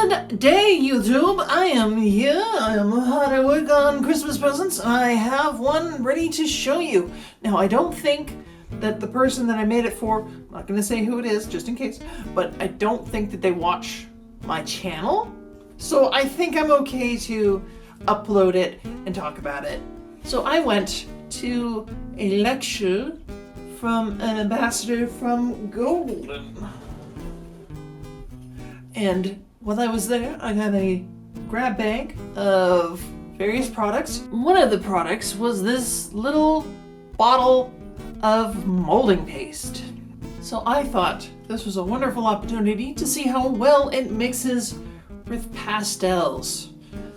Good day, YouTube. I am here. I am hard at work on Christmas presents. I have one ready to show you. Now, I don't think that the person that I made it for, I'm not going to say who it is, just in case, but I don't think that they watch my channel. So I think I'm okay to upload it and talk about it. So I went to a lecture from an ambassador from Golden. And while I was there, I got a grab bag of various products. One of the products was this little bottle of molding paste. So I thought this was a wonderful opportunity to see how well it mixes with pastels.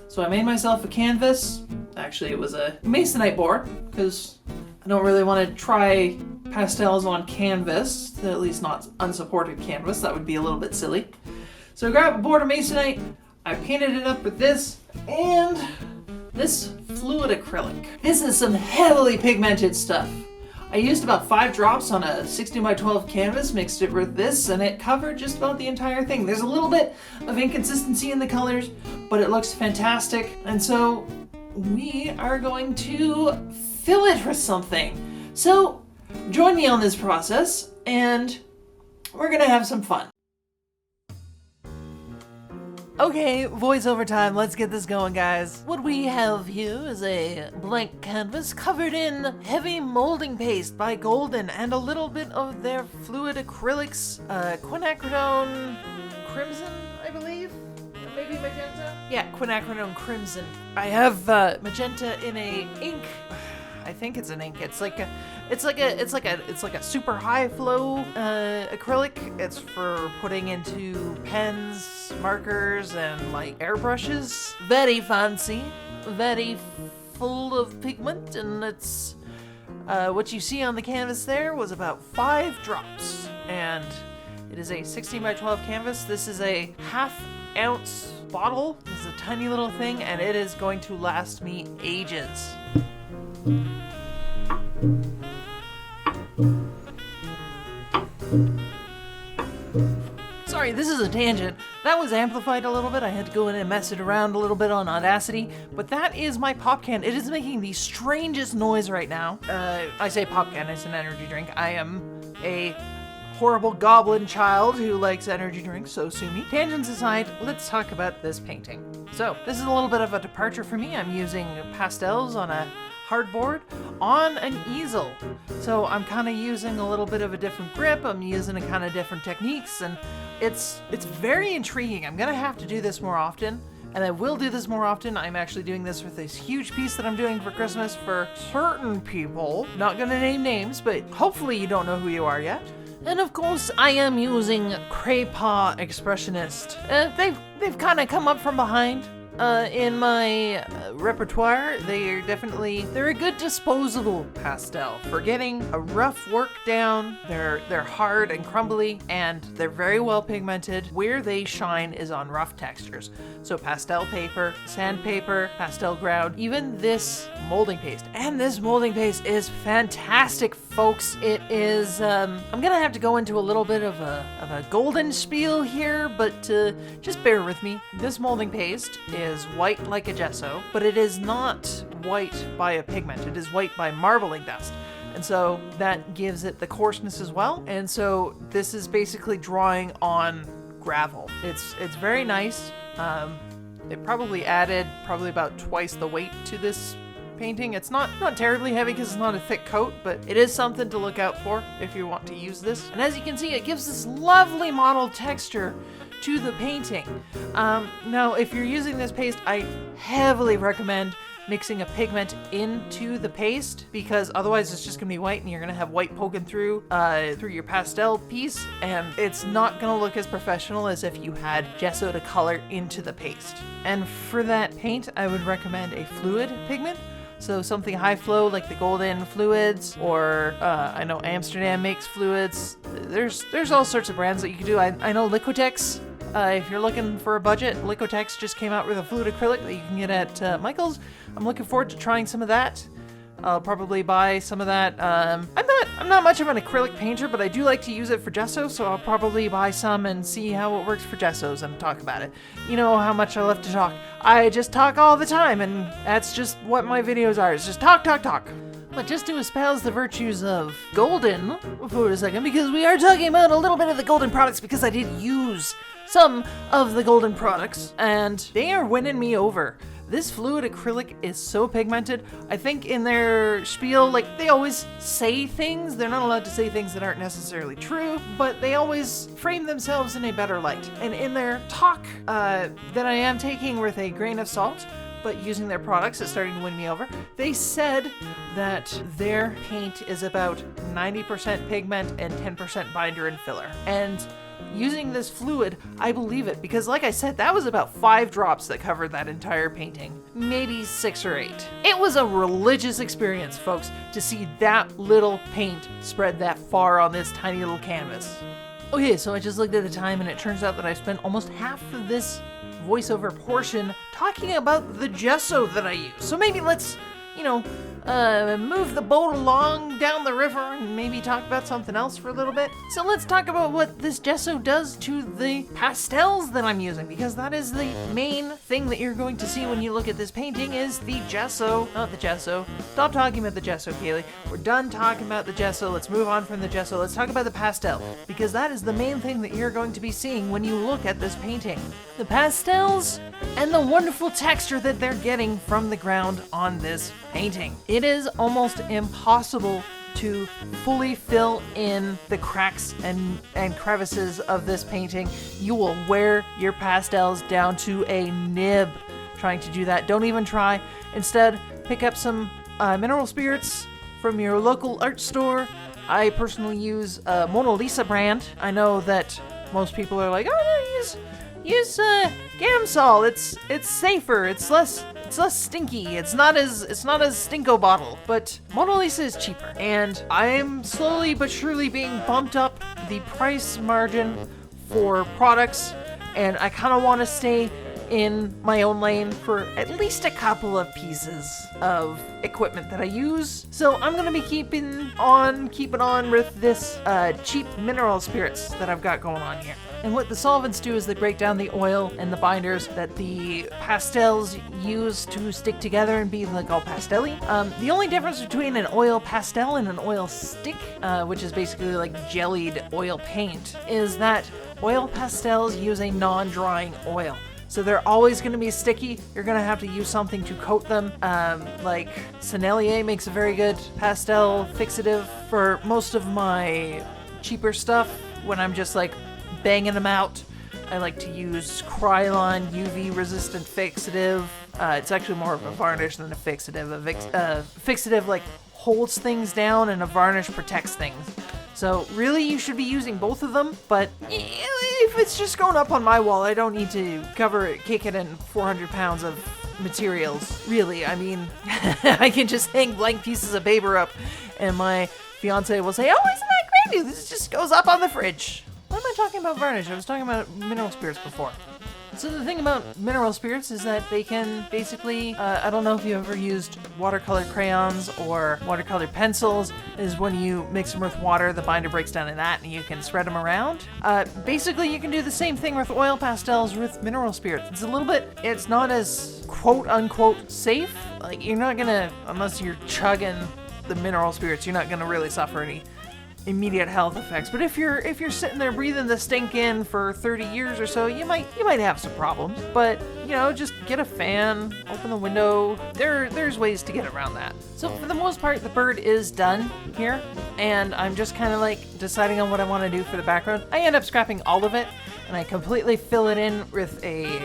So I made myself a canvas. Actually, it was a masonite board because I don't really want to try pastels on canvas, at least not unsupported canvas. That would be a little bit silly. So I grabbed a board of masonite, I painted it up with this, and this fluid acrylic. This is some heavily pigmented stuff. I used about 5 drops on a 16 by 12 canvas, mixed it with this, and it covered just about the entire thing. There's a little bit of inconsistency in the colors, but it looks fantastic. And so we are going to fill it with something. So join me on this process, and we're gonna have some fun. Okay, voiceover time, let's get this going, guys. What we have here is a blank canvas covered in heavy molding paste by Golden and a little bit of their fluid acrylics, quinacridone crimson, I believe? Or maybe magenta? Yeah, quinacridone crimson. I have magenta in a ink. I think it's an ink. It's like a super high flow acrylic. It's for putting into pens, markers, and like airbrushes. Very fancy, very full of pigment, and it's what you see on the canvas there was about 5 drops, and it is a 16 by 12 canvas. This is a 1/2 ounce bottle. This is a tiny little thing, and it is going to last me ages. Sorry, this is a tangent. That was amplified a little bit. I had to go in and mess it around a little bit on Audacity, but that is my pop can. It is making the strangest noise right now. I say pop can, it's an energy drink. I am a horrible goblin child who likes energy drinks, so sue me. Tangents aside, let's talk about this painting. So, this is a little bit of a departure for me. I'm using pastels on a hardboard on an easel. So I'm kind of using a little bit of a different grip. I'm using a kind of different techniques, and it's very intriguing. I'm gonna have to do this more often, and I will do this more often. I'm actually doing this with this huge piece that I'm doing for Christmas for certain people. Not gonna name names, but hopefully you don't know who you are yet. And of course, I am using Craypaw Expressionist. They've kind of come up from behind. In my repertoire. They're a good disposable pastel for getting a rough work down. They're hard and crumbly, and they're very well pigmented. Where they shine is on rough textures. So pastel paper, sandpaper, pastel ground, even this molding paste. And this molding paste is fantastic, folks. It is, I'm gonna have to go into a little bit of a golden spiel here, but just bear with me. This molding paste is white like a gesso, but it is not white by a pigment. It is white by marbling dust. And so that gives it the coarseness as well. And so this is basically drawing on gravel. It's very nice. It probably added about twice the weight to this painting. It's not terribly heavy because it's not a thick coat, but it is something to look out for if you want to use this. And as you can see, it gives this lovely mottled texture to the painting. Now, if you're using this paste, I heavily recommend mixing a pigment into the paste, because otherwise it's just gonna be white and you're gonna have white poking through your pastel piece, and it's not gonna look as professional as if you had gesso to color into the paste. And for that paint, I would recommend a fluid pigment. So something high flow like the Golden fluids, or I know Amsterdam makes fluids. There's all sorts of brands that you can do. I know Liquitex. If you're looking for a budget, Liquitex just came out with a fluid acrylic that you can get at Michael's. I'm looking forward to trying some of that. I'll probably buy some of that. I'm not much of an acrylic painter, but I do like to use it for gesso, so I'll probably buy some and see how it works for gessos and talk about it. You know how much I love to talk. I just talk all the time, and that's just what my videos are. It's just talk, talk, talk. But just to espouse the virtues of golden for a second, because we are talking about a little bit of the golden products, because I did use some of the golden products, and they are winning me over. This fluid acrylic is so pigmented. I think in their spiel, like, they always say things. They're not allowed to say things that aren't necessarily true, but they always frame themselves in a better light. And in their talk that I am taking with a grain of salt, but using their products, it's starting to win me over. They said that their paint is about 90% pigment and 10% binder and filler. And using this fluid, I believe it, because like I said, that was about 5 drops that covered that entire painting. Maybe 6 or 8. It was a religious experience, folks, to see that little paint spread that far on this tiny little canvas. Okay, so I just looked at the time, and it turns out that I spent almost half of this voiceover portion talking about the gesso that I use. So maybe let's, move the boat along down the river and maybe talk about something else for a little bit. So let's talk about what this gesso does to the pastels that I'm using, because that is the main thing that you're going to see when you look at this painting is the gesso, not the gesso. Stop talking about the gesso, Kaylee. We're done talking about the gesso. Let's move on from the gesso. Let's talk about the pastel, because that is the main thing that you're going to be seeing when you look at this painting. The pastels and the wonderful texture that they're getting from the ground on this painting. It is almost impossible to fully fill in the cracks and crevices of this painting. You will wear your pastels down to a nib trying to do that. Don't even try. Instead, pick up some mineral spirits from your local art store. I personally use Mona Lisa brand. I know that most people are like, oh no, use Gamsol. It's safer. It's less stinky. It's not as stinko bottle. But Mona Lisa is cheaper, and I'm slowly but surely being bumped up the price margin for products, and I kind of want to stay in my own lane for at least a couple of pieces of equipment that I use. So I'm gonna be keeping on with this cheap mineral spirits that I've got going on here. And what the solvents do is they break down the oil and the binders that the pastels use to stick together and be like all pastel-y. The only difference between an oil pastel and an oil stick, which is basically like jellied oil paint, is that oil pastels use a non-drying oil. So they're always going to be sticky. You're going to have to use something to coat them. Like Sennelier makes a very good pastel fixative. For most of my cheaper stuff, when I'm just like banging them out, I like to use Krylon UV resistant fixative. It's actually more of a varnish than a fixative. A fixative like holds things down, and a varnish protects things. So really you should be using both of them, but if it's just going up on my wall, I don't need to cake it in 400 pounds of materials. Really, I mean, I can just hang blank pieces of paper up, and my fiance will say, oh, isn't that great? This just goes up on the fridge. Why am I talking about varnish? I was talking about mineral spirits before. So the thing about mineral spirits is that they can basically, I don't know if you ever used watercolor crayons or watercolor pencils, is when you mix them with water, the binder breaks down in that and you can spread them around. Basically you can do the same thing with oil pastels with mineral spirits. It's not as quote unquote safe. Like you're not gonna, unless you're chugging the mineral spirits, you're not gonna really suffer any immediate health effects. But if you're sitting there breathing the stink in for 30 years or so, you might have some problems. But just get a fan, open the window. There's ways to get around that. So for the most part, the bird is done here, and I'm just kind of like deciding on what I want to do for the background. I end up scrapping all of it, and I completely fill it in with a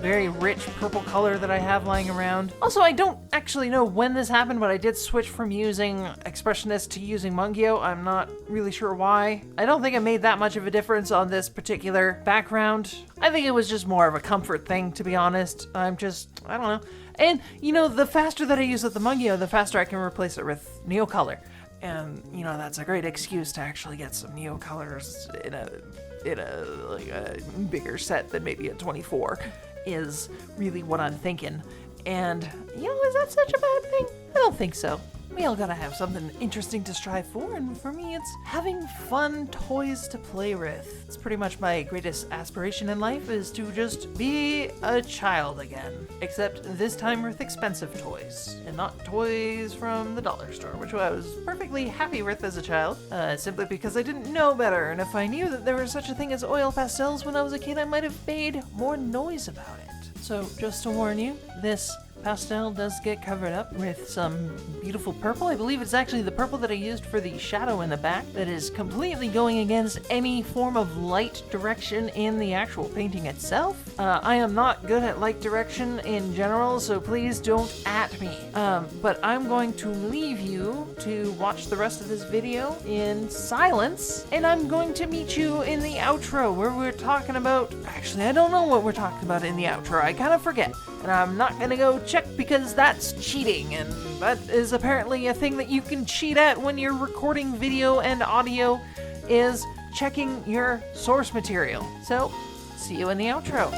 very rich purple color that I have lying around. Also, I don't actually know when this happened, but I did switch from using Expressionist to using Mungio. I'm not really sure why. I don't think it made that much of a difference on this particular background. I think it was just more of a comfort thing, to be honest. I don't know. And, the faster that I use with the Mungio, the faster I can replace it with Neocolor. And, that's a great excuse to actually get some Neocolors in a bigger set than maybe a 24. Is really what I'm thinking. And, is that such a bad thing? I don't think so. We all gotta have something interesting to strive for, and for me it's having fun toys to play with. It's pretty much my greatest aspiration in life, is to just be a child again. Except this time with expensive toys, and not toys from the dollar store, which I was perfectly happy with as a child, simply because I didn't know better, and if I knew that there was such a thing as oil pastels when I was a kid, I might have made more noise about it. So just to warn you, this pastel does get covered up with some beautiful purple. I believe it's actually the purple that I used for the shadow in the back that is completely going against any form of light direction in the actual painting itself. I am not good at light direction in general, so please don't at me. But I'm going to leave you to watch the rest of this video in silence, and I'm going to meet you in the outro where we're talking about... Actually, I don't know what we're talking about in the outro. I kind of forget. And I'm not gonna go check because that's cheating, and that is apparently a thing that you can cheat at when you're recording video and audio, is checking your source material. So, see you in the outro.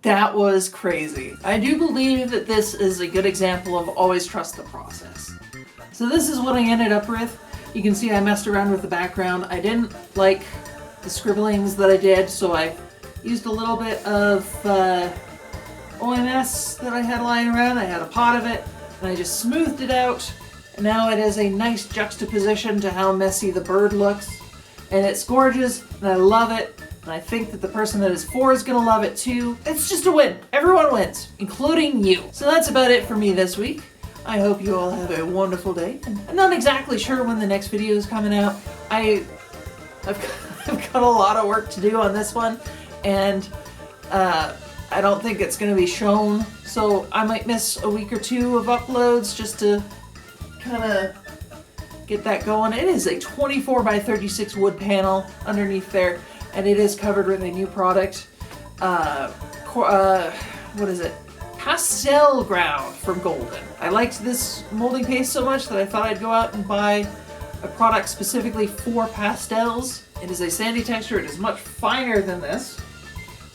That was crazy. I do believe that this is a good example of always trust the process. So this is what I ended up with. You can see I messed around with the background. I didn't like the scribblings that I did, so I used a little bit of OMS that I had lying around. I had a pot of it, and I just smoothed it out. And now it is a nice juxtaposition to how messy the bird looks. And it's gorgeous, and I love it. And I think that the person that is 4 is gonna love it too. It's just a win. Everyone wins, including you. So that's about it for me this week. I hope you all have a wonderful day. I'm not exactly sure when the next video is coming out. I've got a lot of work to do on this one, and I don't think it's gonna be shown. So I might miss a week or two of uploads just to kind of get that going. It is a 24 by 36 wood panel underneath there. And it is covered with a new product. What is it? Pastel ground from Golden. I liked this molding paste so much that I thought I'd go out and buy a product specifically for pastels. It is a sandy texture. It is much finer than this,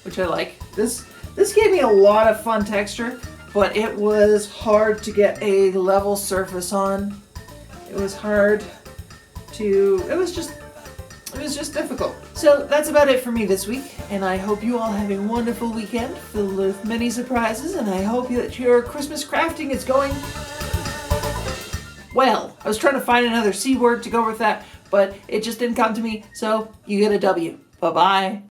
which I like. This gave me a lot of fun texture, but it was hard to get a level surface on. It was hard to, it was just difficult. So that's about it for me this week, and I hope you all have a wonderful weekend filled with many surprises, and I hope that your Christmas crafting is going well. I was trying to find another C word to go with that, but it just didn't come to me, so you get a W. Bye-bye.